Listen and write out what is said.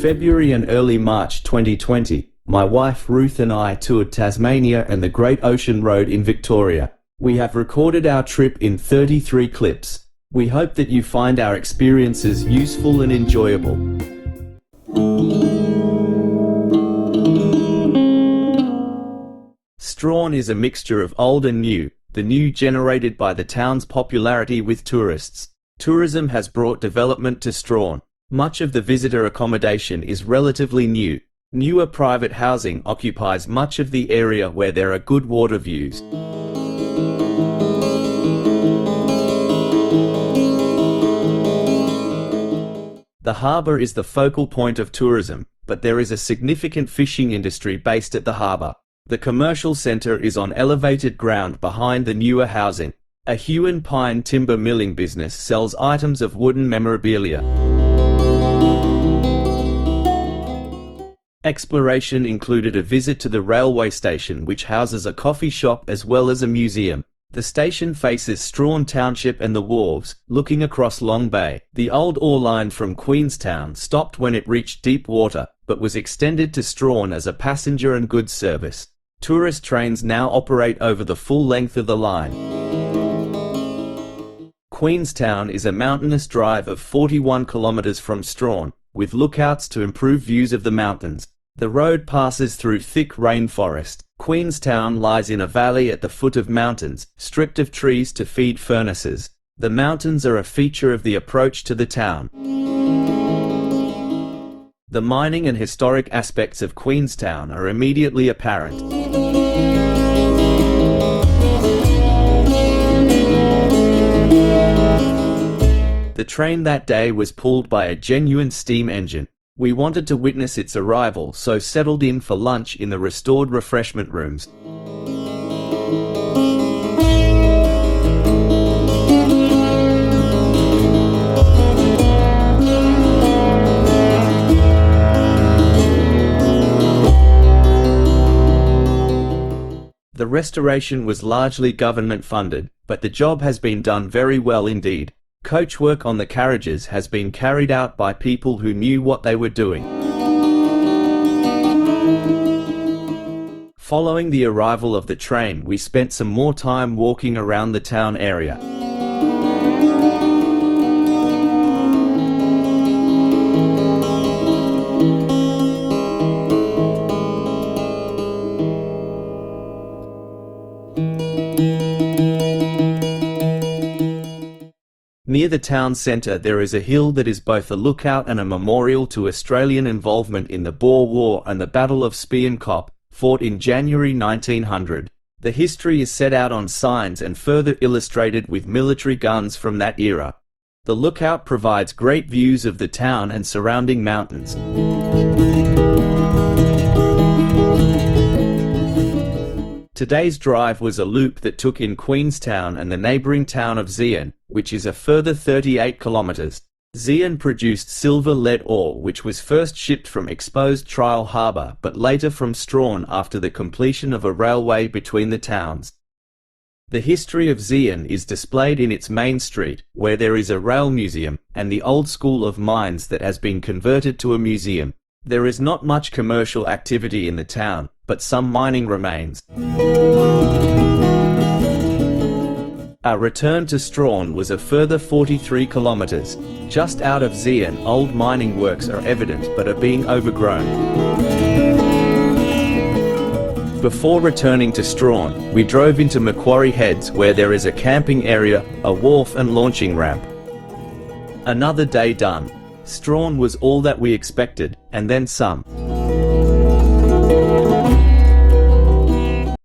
February and early March 2020, my wife Ruth and I toured Tasmania and the Great Ocean Road in Victoria. We have recorded our trip in 33 clips. We hope that you find our experiences useful and enjoyable. Strahan is a mixture of old and new, the new generated by the town's popularity with tourists. Tourism has brought development to Strahan. Much of the visitor accommodation is relatively new. Newer private housing occupies much of the area where there are good water views. The harbour is the focal point of tourism, but there is a significant fishing industry based at the harbour. The commercial centre is on elevated ground behind the newer housing. A hewn pine timber milling business sells items of wooden memorabilia. Exploration included a visit to the railway station, which houses a coffee shop as well as a museum. The station faces Strahan Township and the wharves, looking across Long Bay. The old ore line from Queenstown stopped when it reached deep water, but was extended to Strahan as a passenger and goods service. Tourist trains now operate over the full length of the line. Queenstown is a mountainous drive of 41 kilometres from Strahan, with lookouts to improve views of the mountains. The road passes through thick rainforest. Queenstown lies in a valley at the foot of mountains, stripped of trees to feed furnaces. The mountains are a feature of the approach to the town. The mining and historic aspects of Queenstown are immediately apparent. The train that day was pulled by a genuine steam engine. We wanted to witness its arrival, so settled in for lunch in the restored refreshment rooms. The restoration was largely government funded, but the job has been done very well indeed. Coachwork on the carriages has been carried out by people who knew what they were doing. Following the arrival of the train, we spent some more time walking around the town area. Near the town centre there is a hill that is both a lookout and a memorial to Australian involvement in the Boer War and the Battle of Spion Kop, fought in January 1900. The history is set out on signs and further illustrated with military guns from that era. The lookout provides great views of the town and surrounding mountains. Today's drive was a loop that took in Queenstown and the neighbouring town of Zeehan, which is a further 38 kilometres. Zeehan produced silver-lead ore, which was first shipped from exposed Trial Harbour but later from Strahan after the completion of a railway between the towns. The history of Zeehan is displayed in its main street, where there is a rail museum, and the old school of mines that has been converted to a museum. There is not much commercial activity in the town, but some mining remains. Our return to Strahan was a further 43 kilometres. Just out of Zeehan, old mining works are evident but are being overgrown. Before returning to Strahan, we drove into Macquarie Heads, where there is a camping area, a wharf and launching ramp. Another day done. Strahan was all that we expected, and then some.